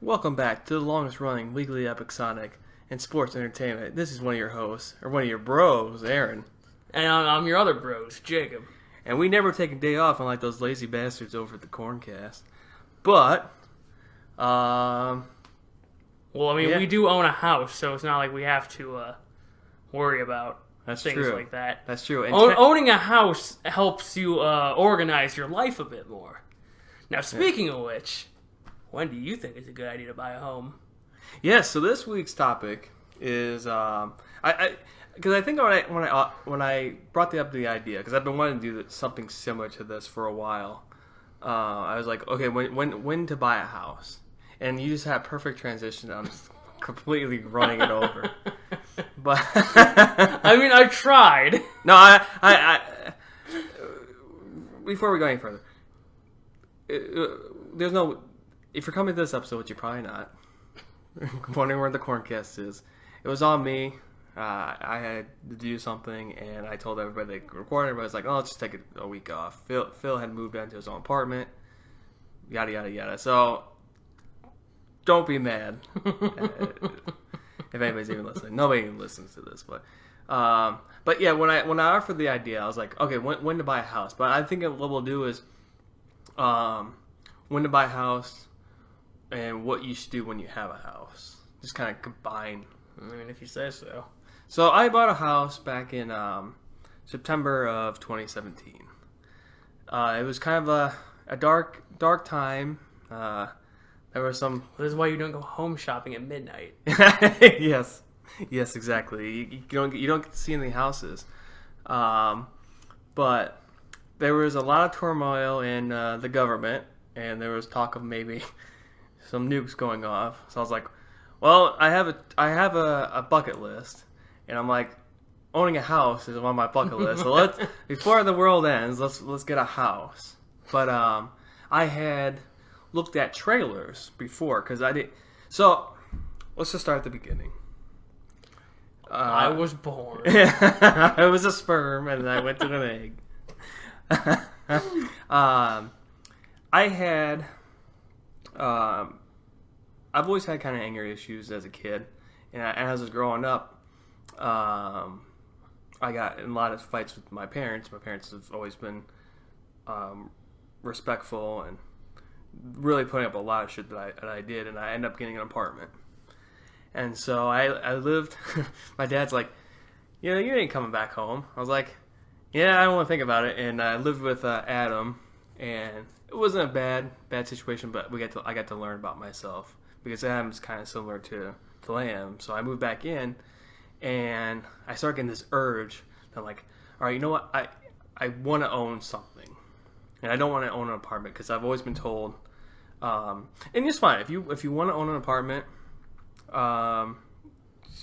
Welcome back to the longest running legally epic Sonic and sports entertainment. This is one of your hosts, or one of your bros, Aaron. And I'm your other bros, Jacob. And we never take a day off unlike those lazy bastards over at the Corncast. But, Well, I mean, we do own a house, so it's not like we have to worry about things like that. That's true. And Owning a house helps you organize your life a bit more. Now, speaking of which, when do you think it's a good idea to buy a home? Yes, so this week's topic is because I think when I brought up the idea, because I've been wanting to do something similar to this for a while. I was like, okay, when to buy a house, and you just had perfect transition. I'm just completely running it over. But I mean, I tried. No, I before we go any further, there's no. If you're coming to this episode, which you're probably not, wondering where the Corncast is, it was on me. I had to do something, and I told everybody they recorded. Everybody was like, "Oh, let's just take a week off." Phil had moved into his own apartment. Yada yada yada. So don't be mad if anybody's even listening. Nobody even listens to this, but yeah, when I offered the idea, I was like, okay, when to buy a house. But I think what we'll do is when to buy a house. And what you should do when you have a house. Just kind of combine. I mean, if you say so. So I bought a house back in September of 2017. It was kind of a dark time. There were some... This is why you don't go home shopping at midnight. Yes, exactly. You don't get to see any houses. But there was a lot of turmoil in the government. And there was talk of maybe... some nukes going off. So I was like, well, I have a bucket list, and I'm like, owning a house is on my bucket list. So before the world ends, let's get a house. But I had looked at trailers before because I did. So let's just start at the beginning. I was born. I was a sperm, and I went to an egg. I had. I've always had kind of anger issues as a kid, and as I was growing up, I got in a lot of fights with my parents. My parents have always been respectful and really putting up a lot of shit that I did, and I ended up getting an apartment. And so I lived. My dad's like, you ain't coming back home. I was like, yeah, I don't want to think about it. And I lived with Adam, and it wasn't a bad situation, but I got to learn about myself because Adam's kind of similar to I am. So I moved back in, and I started getting this urge. I'm like, all right, you know what? I want to own something, and I don't want to own an apartment because I've always been told, and it's fine if you want to own an apartment,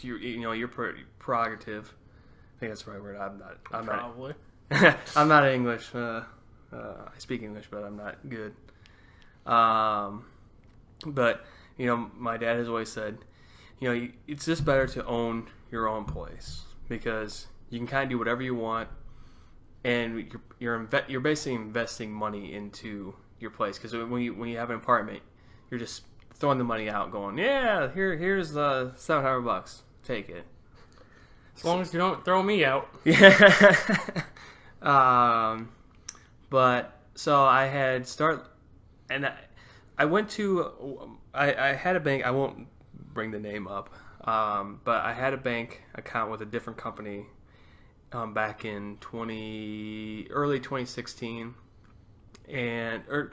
your prerogative. I think that's the right word. I'm Probably. not. I'm not English. I speak English, but I'm not good. But, my dad has always said, it's just better to own your own place because you can kind of do whatever you want, and you're basically investing money into your place. Because when you have an apartment, you're just throwing the money out, going, yeah, here's $700, take it. As long as you don't throw me out. Yeah. But so I had and I went to, I had a bank, I won't bring the name up, but I had a bank account with a different company back in early 2016, probably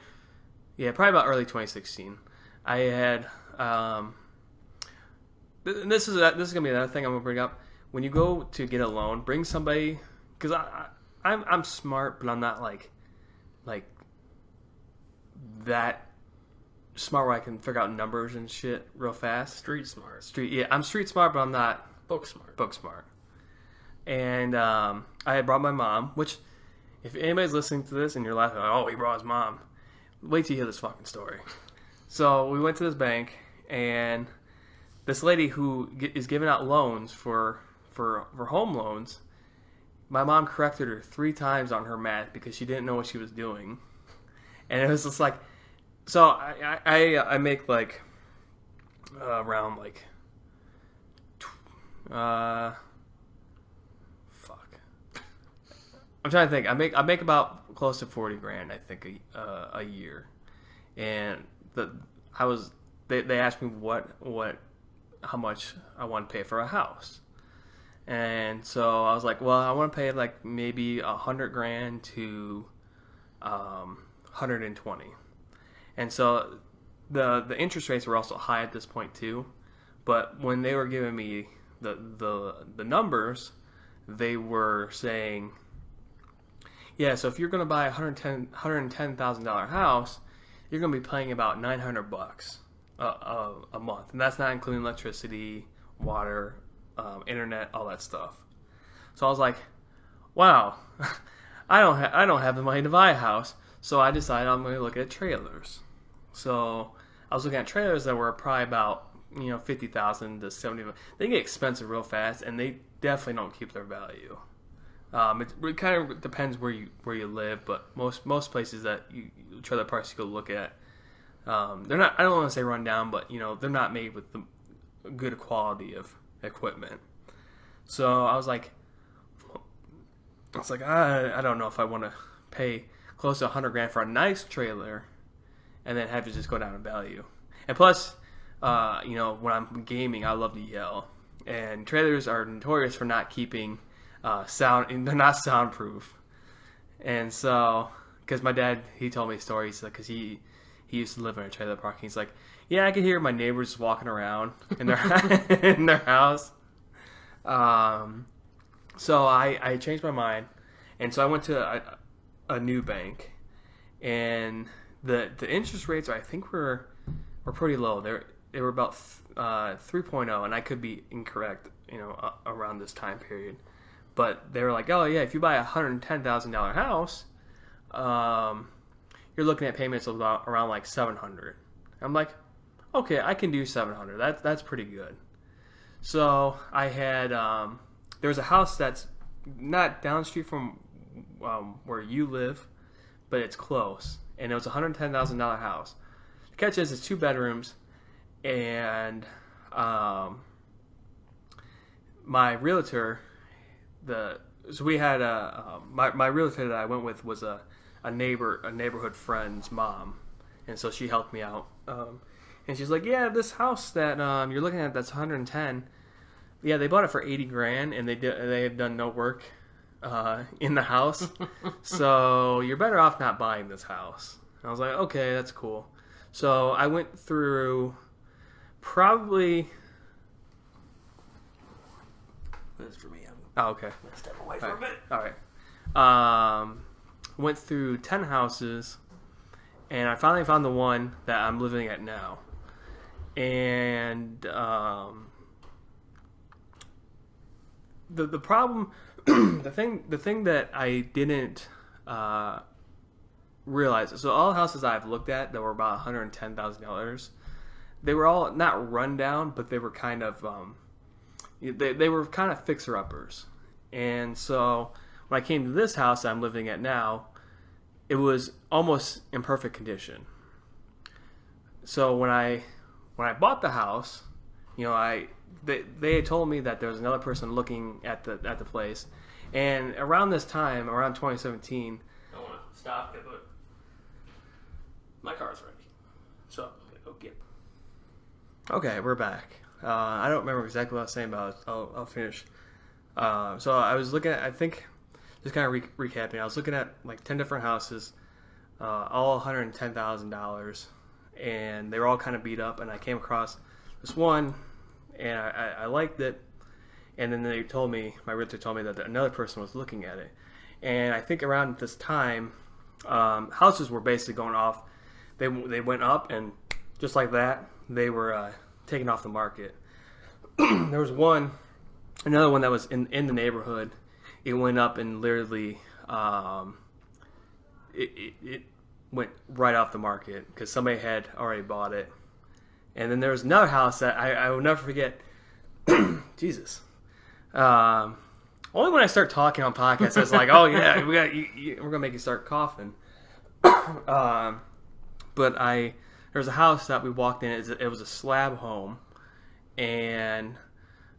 about early 2016. I had, this is going to be another thing I'm going to bring up. When you go to get a loan, bring somebody, because I'm smart, but I'm not like that smart where I can figure out numbers and shit real fast. Street smart. Yeah, I'm street smart, but I'm not book smart. And I had brought my mom, which if anybody's listening to this and you're laughing, like, oh, he brought his mom, wait till you hear this fucking story. So we went to this bank, and this lady who is giving out loans for home loans, my mom corrected her 3 times on her math because she didn't know what she was doing. And it was just like, so I make like around like, fuck. I'm trying to think. I make about close to 40 grand, I think, a year, and they asked me how much I want to pay for a house, and so I was like, well, I want to pay like maybe 100 grand to 120, and so the interest rates were also high at this point too, but when they were giving me the numbers, they were saying, yeah, so if you're going to buy a $110,000 house, you're going to be paying about $900 a month, and that's not including electricity, water, internet, all that stuff. So I was like, wow, I don't have the money to buy a house, so I decided I'm going to look at trailers. So I was looking at trailers that were probably about 50,000 to 70. They get expensive real fast, and they definitely don't keep their value. It kind of depends where you live, but most places that trailer parks you go look at, they're not. I don't want to say run down, but they're not made with the good quality of equipment. So I was like, I don't know if I want to pay close to 100 grand for a nice trailer, and then have it just go down in value. And plus, when I'm gaming, I love to yell, and trailers are notorious for not keeping sound. They're not soundproof, and so because my dad, he told me stories because he used to live in a trailer park. He's like, yeah, I can hear my neighbors walking around in their in their house. So I changed my mind, and so I went to a new bank, and the interest rates I think were pretty low. They were about 3.0, and I could be incorrect, around this time period. But they were like, oh yeah, if you buy a $110,000 house, you're looking at payments of around like $700. I'm like, okay, I can do $700. That's pretty good. So I had there was a house that's not down the street from where you live, but it's close, and it was a $110,000 house. The catch is it's 2 bedrooms, and my realtor. So we had my realtor that I went with was a neighborhood friend's mom, and so she helped me out. And she's like, yeah, this house that you're looking at that's 110. Yeah, they bought it for 80 grand, and they had done no work in the house, so you're better off not buying this house. And I was like, okay, that's cool. So I went through probably. This is for me. Oh, okay. I'm gonna step away for a bit. All right. Went through 10 houses, and I finally found the one that I'm living at now. And the problem, the thing that I didn't realize. So all the houses I've looked at that were about $110,000, they were all not run down, but they were kind of they were kind of fixer-uppers. And so when I came to this house that I'm living at now, it was almost in perfect condition. So when I bought the house, they had told me that there was another person looking at the place, and around this time, around 2017, I don't want to stop it, but my car's ready, so I'm gonna go get it. Okay, we're back. I don't remember exactly what I was saying, but I'll finish. So I was looking at, I think, just kind of recapping, I was looking at like 10 different houses, all $110,000, and they were all kind of beat up, and I came across this one, and I liked it, and then my realtor told me that another person was looking at it, and I think around this time, houses were basically going off. They went up, and just like that, they were taken off the market. There was another one that was in the neighborhood. It went up and literally it went right off the market because somebody had already bought it. And then there was another house that I will never forget. Jesus. Only when I start talking on podcasts, it's like, oh yeah, we're gonna make you start coughing. But there was a house that we walked in. It was a slab home, and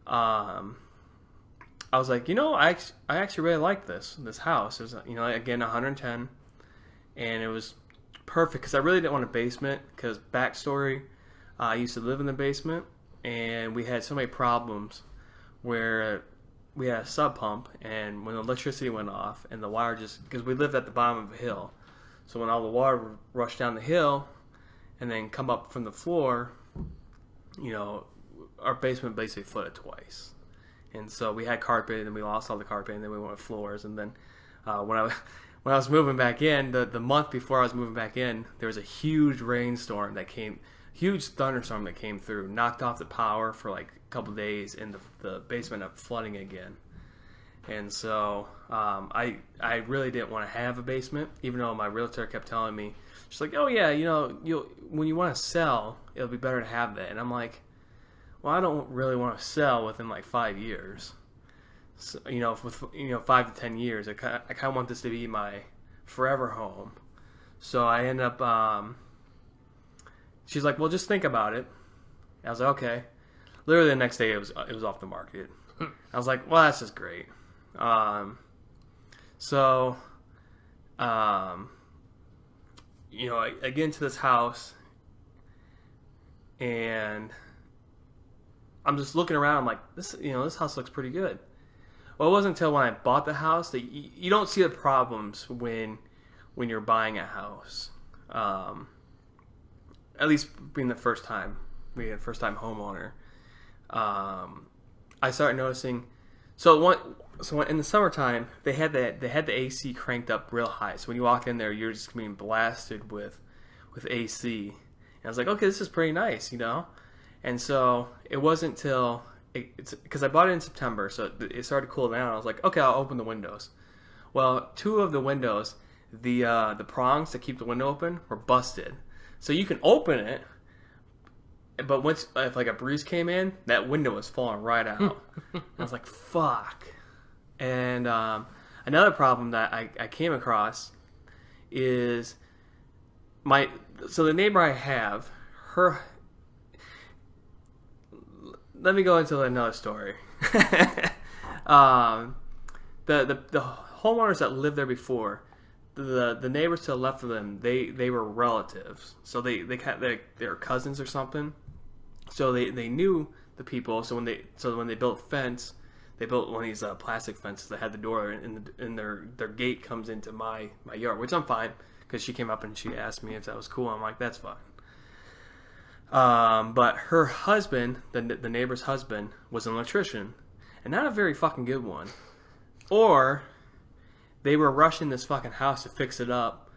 I was like, I actually really like this house. It was, again, 110, and it was perfect because I really didn't want a basement. Because backstory, I used to live in the basement, and we had so many problems where we had a sub pump, and when the electricity went off and the wire because we lived at the bottom of a hill, so when all the water would rush down the hill and then come up from the floor, our basement basically flooded twice. And so we had carpet, and then we lost all the carpet, and then we went with floors. And then when I was moving back in, the month before I was moving back in, there was a huge thunderstorm that came through, knocked off the power for like a couple of days, and the basement ended up flooding again. And so I really didn't want to have a basement, even though my realtor kept telling me, she's like, oh yeah, when you want to sell, it'll be better to have that. And I'm like, well, I don't really want to sell within like 5 years. So, with 5 to 10 years, I kind of want this to be my forever home. So I end up. She's like, well, just think about it. I was like, okay. Literally the next day, it was off the market. I was like, well, that's just great. So, I get into this house, and I'm just looking around. I'm like, this house looks pretty good. Well, it wasn't until when I bought the house that you don't see the problems when you're buying a house. At least being the first time homeowner. I started noticing. So in the summertime, they had the AC cranked up real high. So when you walk in there, you're just being blasted with AC. And I was like, okay, this is pretty nice, And so it wasn't till because I bought it in September, so it started to cool down. I was like, okay, I'll open the windows. Well, 2 of the windows, the prongs to keep the window open were busted. So you can open it, but if like a breeze came in, that window was falling right out. I was like, fuck. And another problem that I came across is the neighbor I have, let me go into another story. The homeowners that lived there before, the neighbors to the left of them, they were relatives. So they were cousins or something. So they knew the people. So when they built a fence, they built one of these plastic fences that had the door, and their gate comes into my yard, which I'm fine, because she came up and she asked me if that was cool. I'm like, that's fine. But her husband, the neighbor's husband, was an electrician, and not a very fucking good one. Or they were rushing this fucking house to fix it up,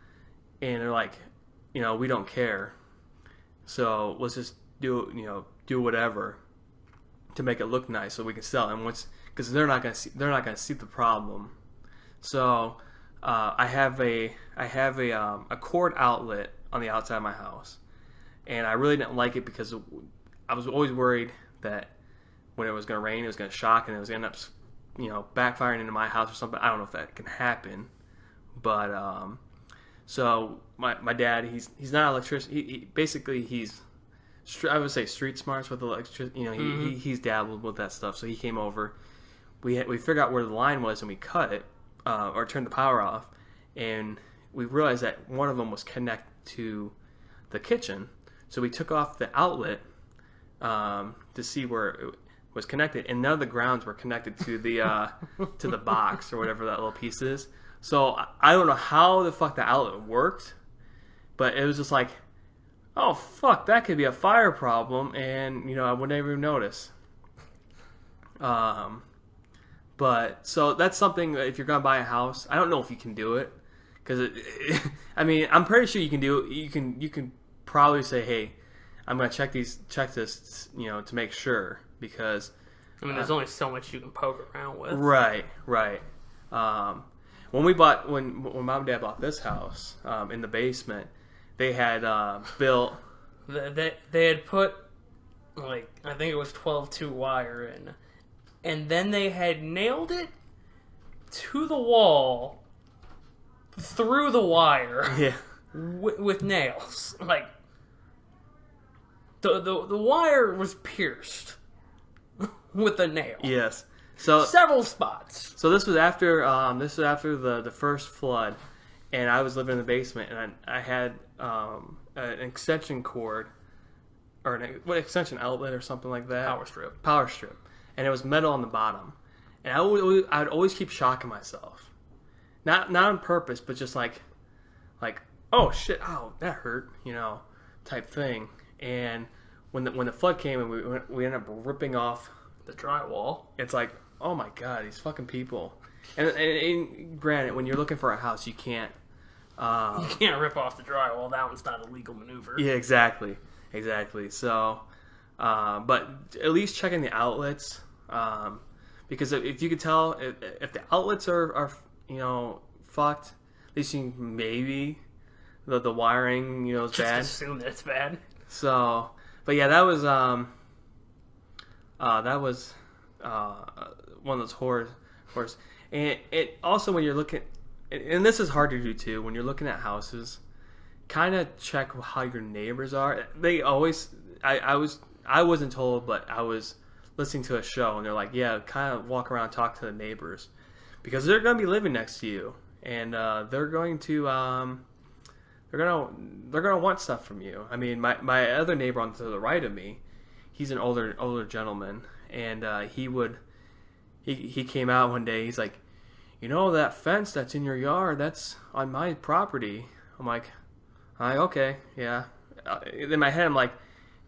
and they're like, we don't care, so let's just do whatever to make it look nice so we can sell it. Because they're not gonna see the problem. So I have a cord outlet on the outside of my house. And I really didn't like it because I was always worried that when it was going to rain, it was going to shock, and it was going to end up, backfiring into my house or something. I don't know if that can happen, but so my dad, he's not an electrician. He basically he's, I would say, street smarts with electricity. He's dabbled with that stuff. So he came over. We figured out where the line was, and we cut it or turned the power off, and we realized that one of them was connected to the kitchen. So we took off the outlet to see where it was connected, and none of the grounds were connected to the box or whatever that little piece is. So I don't know how the fuck the outlet worked, but it was just like, oh fuck, that could be a fire problem, and I would never even notice. But so that's something that if you're gonna buy a house, I don't know if you can do it, because I'm pretty sure you can do it. You can probably say, hey, I'm gonna check this, to make sure, because there's only so much you can poke around with. Right. When mom and dad bought this house in the basement, they had built. They had put, like, I think it was 12-2 wire in, and then they had nailed it to the wall through the wire. Yeah. With nails. Like, the wire was pierced with a nail. Yes. So several spots. So this was after the first flood, and I was living in the basement, and I had an extension cord or an extension outlet or something like that. Power strip, and it was metal on the bottom, and I'd always keep shocking myself, not on purpose, but just like oh shit, oh that hurt, type thing. And when the flood came and we ended up ripping off the drywall, it's like, oh my god, these fucking people. And granted, when you're looking for a house, you can't rip off the drywall. That one's not a legal maneuver. Yeah, exactly. So, but at least checking the outlets, because if you could tell if the outlets are fucked, at least you can maybe the wiring is just bad. Assume that it's bad. So, but yeah, that was one of those horrors. And it also, when you're looking, and this is hard to do too, when you're looking at houses, kind of check how your neighbors are. They always, I wasn't told, but I was listening to a show, and they're like, yeah, kind of walk around and talk to the neighbors, because they're going to be living next to you, and they're going to want stuff from you. I mean, my other neighbor on to the right of me, he's an older gentleman, and he came out one day. He's like, that fence that's in your yard, that's on my property. I'm like, okay, yeah. In my head, I'm like,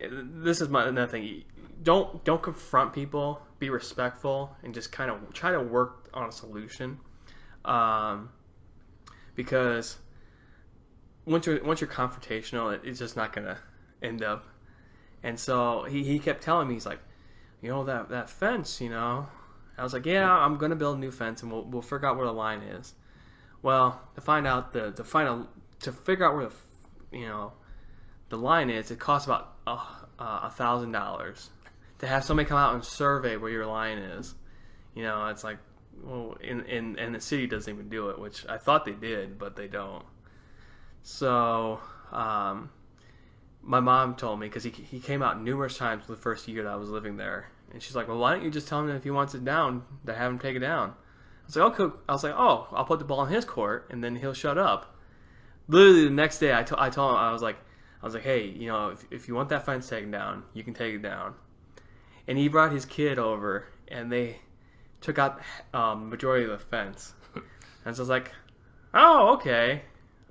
this is another thing. Don't confront people. Be respectful and just kind of try to work on a solution. Because once you're confrontational, it's just not gonna end up. And so he kept telling me, he's like, that fence, I was like, yeah, I'm gonna build a new fence, and we'll figure out where the line is. Well, to figure out where the line is, it costs about $1,000 to have somebody come out and survey where your line is. It's like, well, and the city doesn't even do it, which I thought they did, but they don't. So, my mom told me, because he came out numerous times the first year that I was living there, and she's like, well, why don't you just tell him that if he wants it down, to have him take it down? I was like, okay. I was like, oh, I'll put the ball in his court, and then he'll shut up. Literally the next day, I told him, I was like, hey, if you want that fence taken down, you can take it down. And he brought his kid over, and they took out majority of the fence. And so I was like, oh, okay,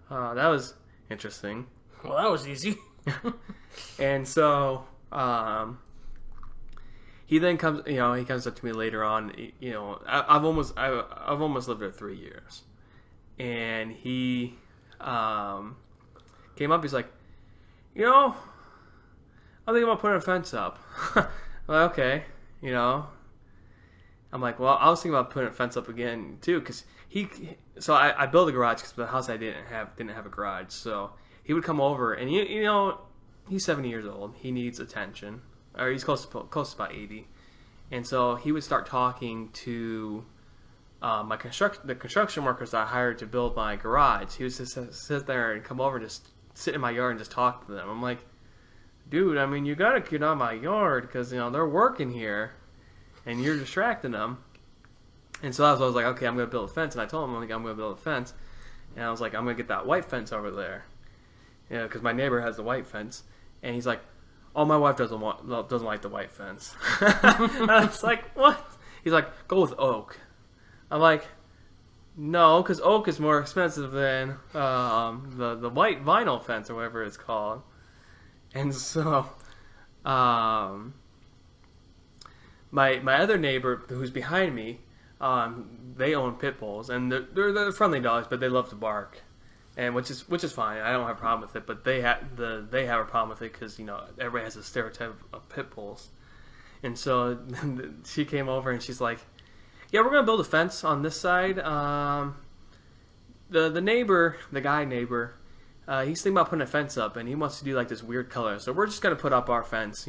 that was interesting. Well, that was easy. And so he then comes up to me later on. I've almost lived there 3 years, and he came up. He's like, I'm thinking about putting a fence up. I'm like, okay, I'm like, well, I was thinking about putting a fence up again too, because so I built a garage because the house I didn't have a garage. So he would come over, and he's 70 years old. He needs attention, or he's close to about 80, and so he would start talking to the construction workers that I hired to build my garage. He would just sit there and come over and just sit in my yard and just talk to them. I'm like, dude, I mean, you gotta get out of my yard because they're working here, and you're distracting them. And so I was like, okay, I'm gonna build a fence, and I told him I'm gonna build a fence, and I was like, I'm gonna get that white fence over there, because my neighbor has the white fence, and he's like, oh, my wife doesn't like the white fence. And I was like, what? He's like, go with oak. I'm like, no, because oak is more expensive than the white vinyl fence or whatever it's called. And so, my other neighbor who's behind me, they own pit bulls, and they're friendly dogs, but they love to bark, and which is fine. I don't have a problem with it, but they have a problem with it because everybody has a stereotype of pit bulls. And so she came over and she's like, yeah, we're gonna build a fence on this side. The neighbor, the guy neighbor, he's thinking about putting a fence up, and he wants to do like this weird color, so we're just gonna put up our fence,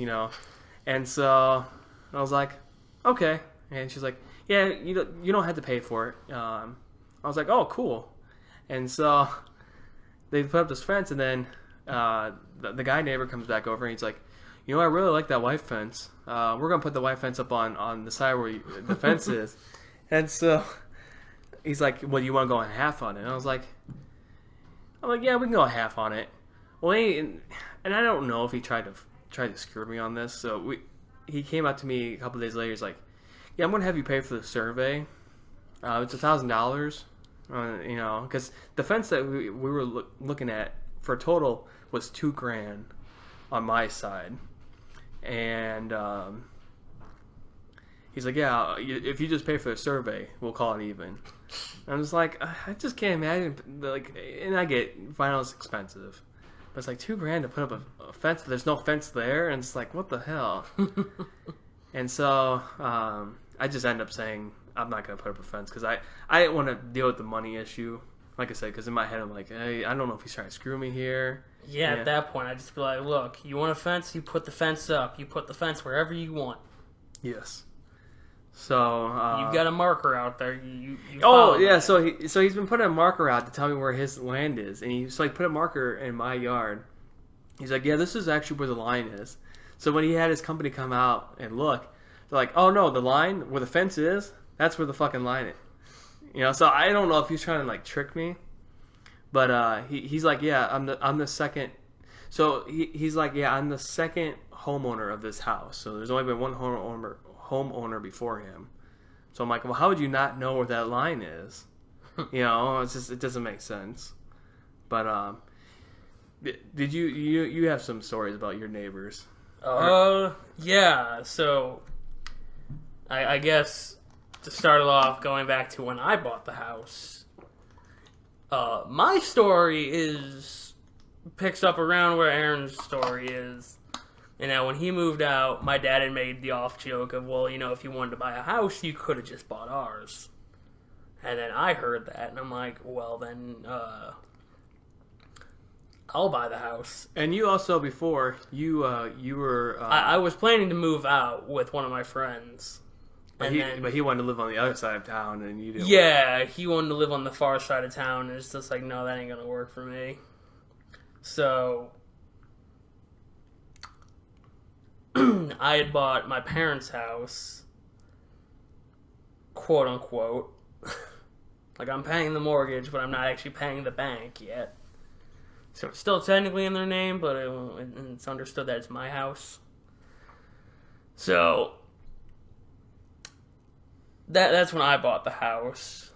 And so I was like, okay. And she's like, yeah, you don't have to pay for it. I was like, oh, cool. And so they put up this fence, and then the guy neighbor comes back over, and he's like, you know, I really like that white fence. We're gonna put the white fence up on the side where the fence is. And so he's like, well, you want to go in half on it? And I'm like, yeah, we can go half on it. Well, and I don't know if he tried to screw me on this. So he came up to me a couple of days later. He's like, yeah, I'm gonna have you pay for the survey. It's $1,000. You know, because the fence that we were looking at for total was $2,000 on my side, and he's like, yeah, if you just pay for the survey, we'll call it even. And I'm just like, I just can't imagine, like, and I get vinyl's expensive, but it's like $2,000 to put up a fence. There's no fence there, and it's like, what the hell? And so I just end up saying, I'm not going to put up a fence because I didn't want to deal with the money issue. Like I said, because in my head I'm like, hey, I don't know if he's trying to screw me here. Yeah, at that point I'd just be like, look, you want a fence? You put the fence up. You put the fence wherever you want. Yes. So you've got a marker out there. You yeah. That. So he's been putting a marker out to tell me where his land is, and he's like put a marker in my yard. He's like, yeah, this is actually where the line is. So when he had his company come out and look, they're like, oh no, the line where the fence is. That's where the fucking line is. You know, so I don't know if he's trying to like trick me, but he's like, yeah, I'm the second. So he's like, yeah, I'm the second homeowner of this house. So there's only been one homeowner before him. So I'm like, well, how would you not know where that line is? You know, it's just, it doesn't make sense. But did you have some stories about your neighbors? Yeah. So I guess. To start it off, going back to when I bought the house, my story picks up around where Aaron's story is. And that when he moved out, my dad had made the off joke of, well, you know, if you wanted to buy a house, you could have just bought ours. And then I heard that, and I'm like, well, then I'll buy the house. And you also, before, you were... I was planning to move out with one of my friends. But he wanted to live on the other side of town, and you didn't. Yeah, he wanted to live on the far side of town, and it's just like, no, that ain't gonna work for me. So I had bought my parents' house, quote unquote. Like, I'm paying the mortgage, but I'm not actually paying the bank yet. So it's still technically in their name, but it's understood that it's my house. So That's when I bought the house,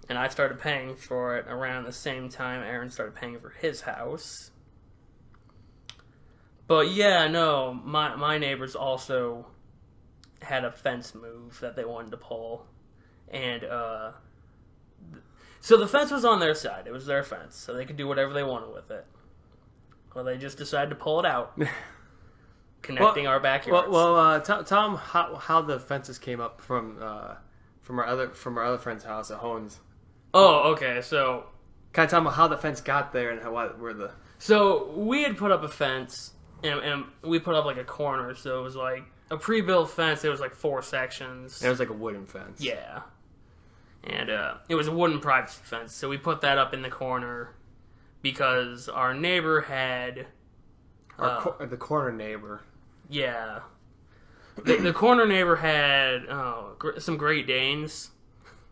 and I started paying for it around the same time Aaron started paying for his house. But yeah, no, my neighbors also had a fence move that they wanted to pull, and so the fence was on their side. It was their fence, so they could do whatever they wanted with it. Well, they just decided to pull it out, connecting our backyards. Well, tell them how the fences came up from our other friend's house at Hohen's. Oh, okay. So, kind of tell them how the fence got there and where the. So we had put up a fence, and we put up like a corner. So it was like a pre-built fence. It was like 4 sections. And it was like a wooden fence. Yeah, and it was a wooden privacy fence. So we put that up in the corner because our neighbor had the corner neighbor. Yeah. The corner neighbor had some Great Danes,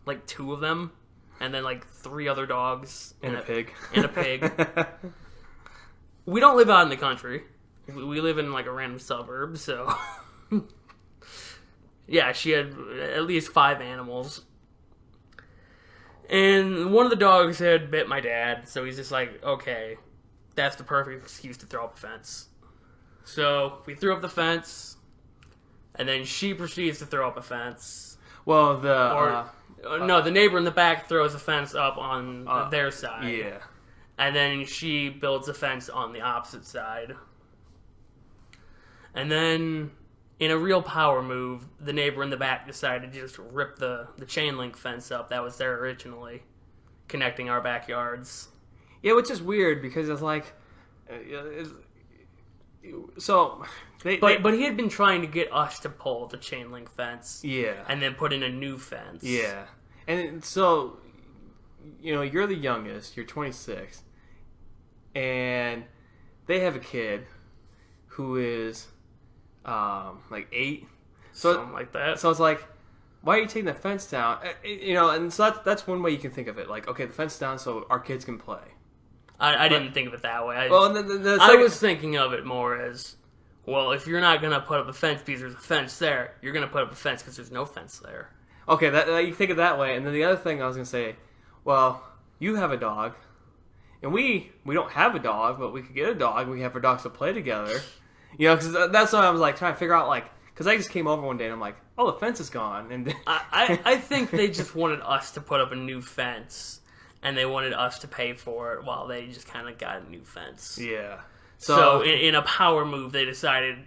like 2 of them, and then like 3 other dogs. And a pig. And a pig. We don't live out in the country. We live in like a random suburb, so... Yeah, she had at least 5 animals. And one of the dogs had bit my dad, so he's just like, okay, that's the perfect excuse to throw up a fence. So we threw up the fence... And then she proceeds to throw up a fence. Well, no, the neighbor in the back throws a fence up on their side. Yeah. And then she builds a fence on the opposite side. And then, in a real power move, the neighbor in the back decided to just rip the chain link fence up that was there originally, connecting our backyards. Yeah, which is weird because it's like... So... But he had been trying to get us to pull the chain link fence. Yeah. And then put in a new fence. Yeah. And so, you know, you're the youngest. You're 26. And they have a kid who is like 8. Something like that. So it's like, why are you taking the fence down? You know, and so that's one way you can think of it. Like, okay, the fence down so our kids can play. I didn't think of it that way. I was thinking of it more as, well, if you're not going to put up a fence because there's a fence there, you're going to put up a fence because there's no fence there. Okay, that you think of that way. And then the other thing I was going to say, well, you have a dog, and we don't have a dog, but we could get a dog. We have our dogs to play together. You know, because that's what I was like trying to figure out, like, because I just came over one day and I'm like, oh, the fence is gone. And I think they just wanted us to put up a new fence, and they wanted us to pay for it while they just kind of got a new fence. Yeah. So in a power move, they decided,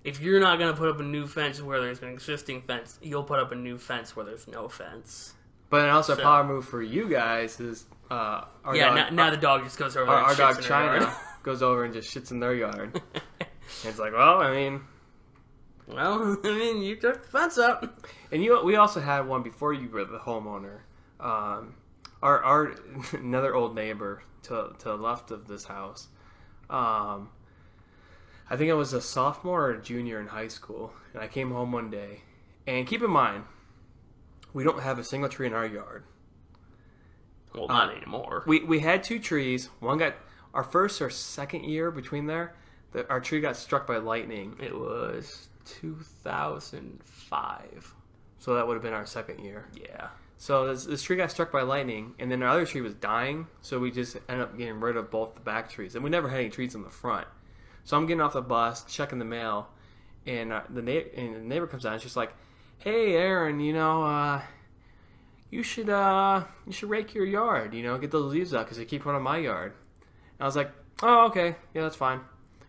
if you're not going to put up a new fence where there's an existing fence, you'll put up a new fence where there's no fence. But then also a power move for you guys is now the dog just goes over. Our dog China goes over and just shits in their yard. And it's like, well, I mean, you took the fence up. And we also had one before you were the homeowner. Our another old neighbor to the left of this house. I think I was a sophomore or a junior in high school, and I came home one day. And keep in mind, we don't have a single tree in our yard. Well, not anymore. We had 2 trees. One got our first or second year between there. Our tree got struck by lightning. It was 2005. So that would have been our second year. Yeah. So this tree got struck by lightning, and then our other tree was dying, so we just ended up getting rid of both the back trees. And we never had any trees in the front. So I'm getting off the bus, checking the mail, and the neighbor comes out and she's like, hey, Aaron, you know, you should rake your yard, you know, get those leaves out because they keep running my yard. And I was like, oh, okay, yeah, that's fine.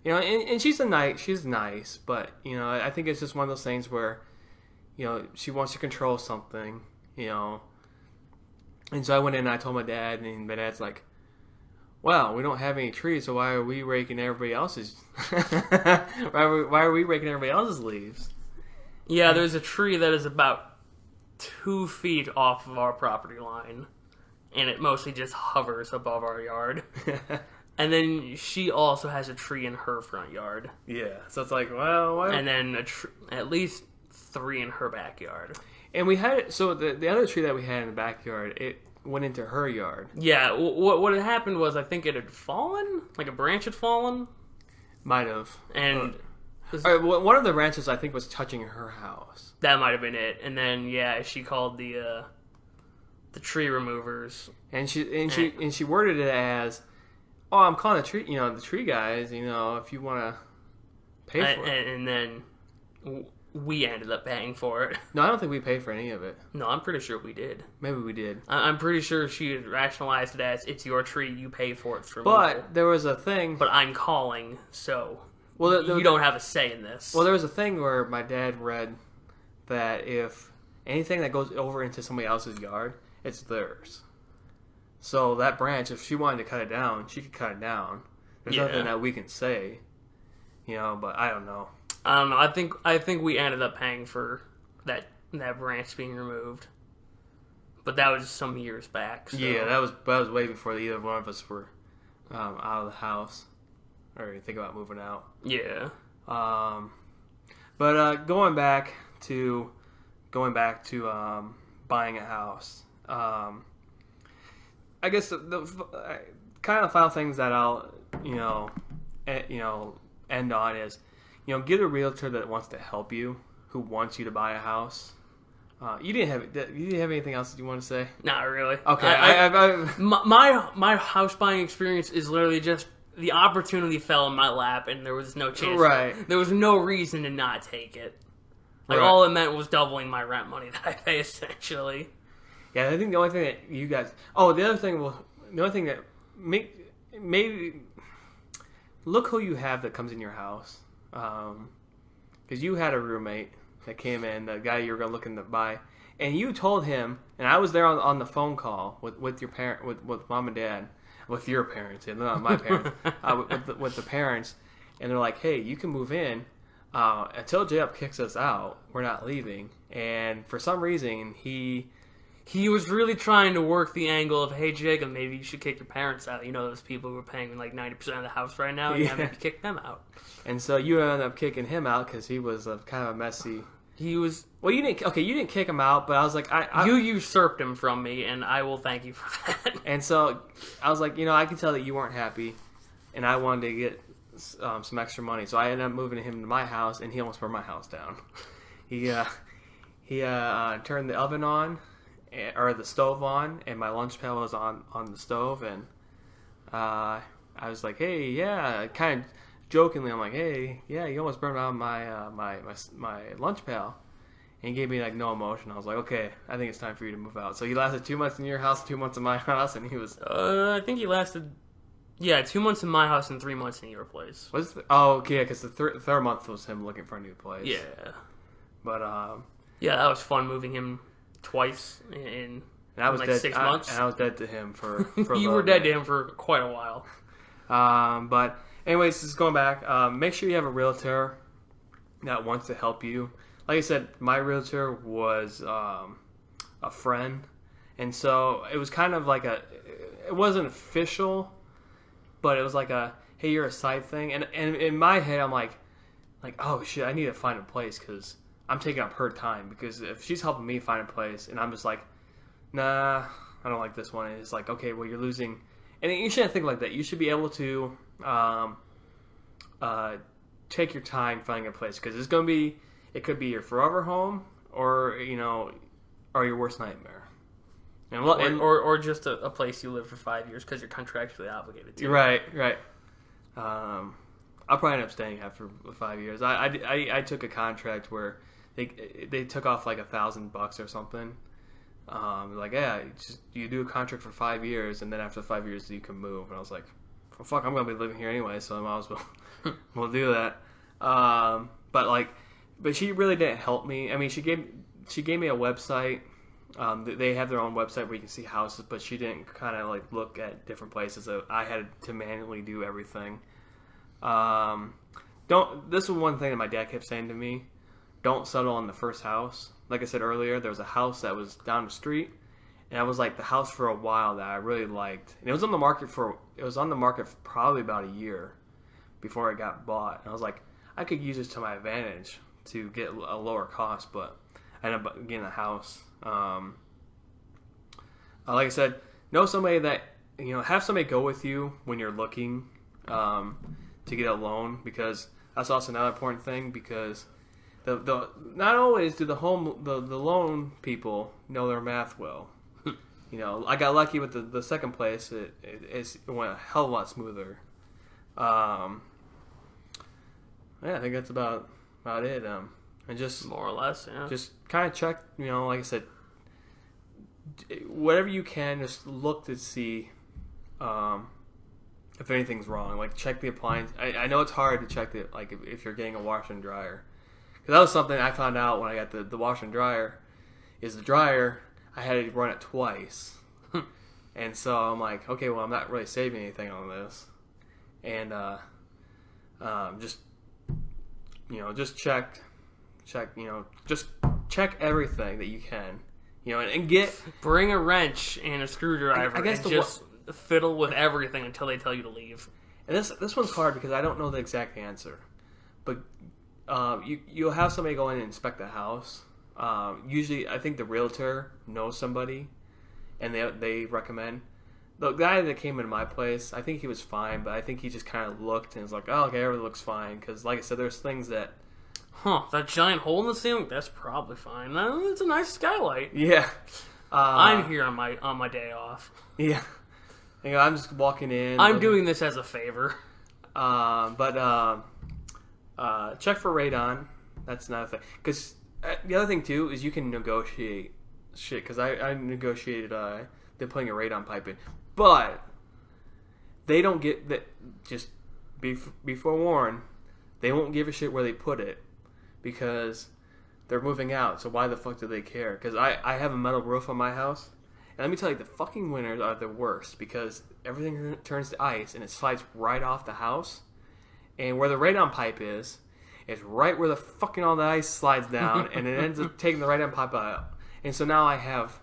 You know, and she's nice, but, you know, I think it's just one of those things where, you know, she wants to control something, you know. And so I went in and I told my dad, and my dad's like, well, we don't have any trees, so why are we raking everybody else's? why are we raking everybody else's leaves? Yeah, there's a tree that is about 2 feet off of our property line, and it mostly just hovers above our yard. And then she also has a tree in her front yard. Yeah, so it's like, well, why? And then at least 3 in her backyard. And we had so the other tree that we had in the backyard, it went into her yard. Yeah, what had happened was I think it had fallen, like a branch had fallen. Might have. And one of the branches I think was touching her house. That might have been it. And then she called the tree removers. And she worded it as, oh, I'm calling the tree guys, you know, if you want to pay for it. And then we ended up paying for it. No, I don't think we paid for any of it. No, I'm pretty sure we did. Maybe we did. I'm pretty sure she had rationalized it as, it's your tree, you pay for it. But there was a thing. But I'm calling, so you don't have a say in this. Well, there was a thing where my dad read that if anything that goes over into somebody else's yard, it's theirs. So that branch, if she wanted to cut it down, she could cut it down. There's nothing that we can say, you know. But I don't know. I don't know. I think we ended up paying for that branch being removed, but that was some years back. So. Yeah, that was way before either one of us were out of the house or think about moving out. Yeah. But going back to buying a house. I guess the kind of final things that I'll end on is, you know, get a realtor that wants to help you, who wants you to buy a house. You didn't have anything else that you want to say? Not really. Okay. My house buying experience is literally just the opportunity fell in my lap and there was no chance. Right. There was no reason to not take it. Like, right. All it meant was doubling my rent money that I pay, essentially. Yeah, I think the only thing that you guys... Oh, the other thing that... Maybe... Look who you have that comes in your house. Because you had a roommate that came in, the guy you were looking to buy, and you told him, and I was there on the phone call with your parent, with mom and dad, with your parents, and not my parents, with the parents, and they're like, hey, you can move in until J-Up kicks us out. We're not leaving. And for some reason, he He was really trying to work the angle of, hey, Jacob, maybe you should kick your parents out. You know those people who are paying like 90% of the house right now? Yeah, maybe kick them out. And so you ended up kicking him out because he was kind of a messy... He was... Well, you didn't kick him out, but I was like... You usurped him from me, and I will thank you for that. And so I was like, I could tell that you weren't happy, and I wanted to get some extra money. So I ended up moving him to my house, and he almost burned my house down. He turned the oven on, or the stove on, and my lunch pail was on the stove, and I was like, hey, yeah, kind of jokingly, I'm like, hey, yeah, you almost burned out my lunch pail. And he gave me like no emotion. I was like, okay, I think it's time for you to move out. So he lasted 2 months in your house, 2 months in my house, and he was... I think he lasted, 2 months in my house and 3 months in your place. Okay, because the third month was him looking for a new place. Yeah. But, yeah, that was fun moving him twice in I was like dead, 6 months. I was dead to him for You were dead to him for quite a while. But anyways, just going back, make sure you have a realtor that wants to help you. Like I said, my realtor was a friend, and so it was kind of like it wasn't official, but it was like hey, you're a side thing. And in my head, I'm like, oh shit, I need to find a place because I'm taking up her time. Because if she's helping me find a place, and I'm just like, nah, I don't like this one. And it's like, okay, well, you're losing. And you shouldn't think like that. You should be able to take your time finding a place because it could be your forever home or or your worst nightmare. Or just a place you live for 5 years because you're contractually obligated to. Right. I'll probably end up staying after 5 years. I took a contract where they took off like $1,000 or something. Like, yeah, you do a contract for 5 years, and then after 5 years you can move. And I was like, well, fuck, I'm gonna be living here anyway, so I might as well we'll do that. But she really didn't help me. I mean, she gave me a website. They have their own website where you can see houses, but she didn't kind of like look at different places. So I had to manually do everything. This was one thing that my dad kept saying to me. Don't settle on the first house. Like I said earlier, there was a house that was down the street, and it was like the house for a while that I really liked. And it was on the market for probably about a year before it got bought. And I was like, I could use this to my advantage to get a lower cost, but I ended up getting a house. Like I said, know somebody that have somebody go with you when you're looking to get a loan, because that's also another important thing, because the not always do the loan people know their math well. I got lucky with the second place. It went a hell of a lot smoother. Yeah, I think that's about it. And just more or less, yeah. Just kind of check, like I said, whatever you can, just look to see if anything's wrong. Like, check the appliance. I know it's hard to check if you're getting a washer and dryer. Because that was something I found out when I got the washer and dryer. Is the dryer, I had to run it twice. And so I'm like, okay, well, I'm not really saving anything on this. And just check, just check everything that you can, and bring a wrench and a screwdriver. I guess, and just fiddle with everything until they tell you to leave. And this one's hard because I don't know the exact answer, but you'll have somebody go in and inspect the house. Usually, I think the realtor knows somebody, and they recommend. The guy that came into my place, I think he was fine, but I think he just kind of looked and was like, oh, okay, everything looks fine. Because, like I said, there's things that... that giant hole in the ceiling? That's probably fine. It's a nice skylight. Yeah. I'm here on my day off. Yeah. I'm just walking in. I'm doing this as a favor. But check for radon. That's another thing. Because the other thing, too, is you can negotiate shit. Because I negotiated they're putting a radon pipe in. But they don't get that. Just be forewarned. They won't give a shit where they put it because they're moving out. So why the fuck do they care? Because I have a metal roof on my house, and let me tell you, the fucking winters are the worst because everything turns to ice and it slides right off the house. And where the radon pipe is right where the fucking all the ice slides down, and it ends up taking the radon pipe out. And so now I have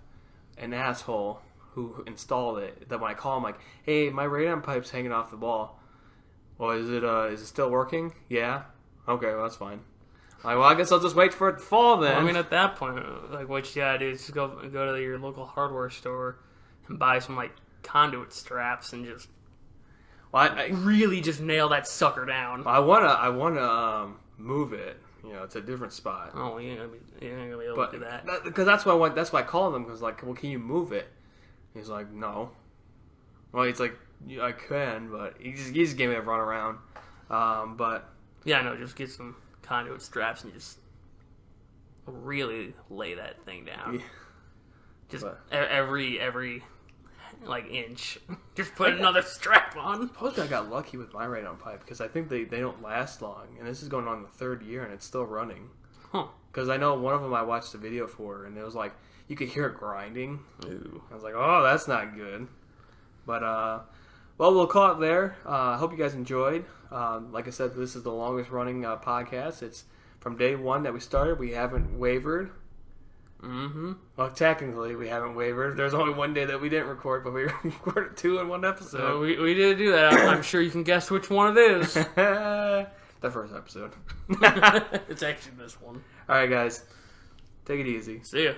an asshole who installed it. That when I call him, like, hey, my radon pipe's hanging off the ball. Well, is it still working? Yeah. Okay, well, that's fine. Like, well, I guess I'll just wait for it to fall then. Well, I mean, at that point, like, what you gotta do is go to your local hardware store and buy some, like, conduit straps and just I really just nail that sucker down. I wanna move it. You know, it's a different spot. Oh, you ain't gonna be able to do that. Because that's why I called him. Because like, well, can you move it? He's like, no. Well, he's like, yeah, I can, but he just gave me a run around. But yeah, no, just get some conduit straps and just really lay that thing down. Yeah. Just every like inch, just put another strap on. Suppose I got lucky with my radon pipe because I think they don't last long, and this is going on the 3rd year and it's still running. Huh? Because I know one of them I watched a video for, and it was like you could hear it grinding. Ooh. I was like, oh, that's not good. But well, we'll call it there. I hope you guys enjoyed. Like I said, this is the longest running podcast. It's from day one that we started. We haven't wavered. Mm-hmm. Well, technically, we haven't wavered. There's only one day that we didn't record, but we recorded 2 in one episode. So we did do that. I'm sure you can guess which one it is. The first episode. It's actually this one. All right, guys. Take it easy. See ya.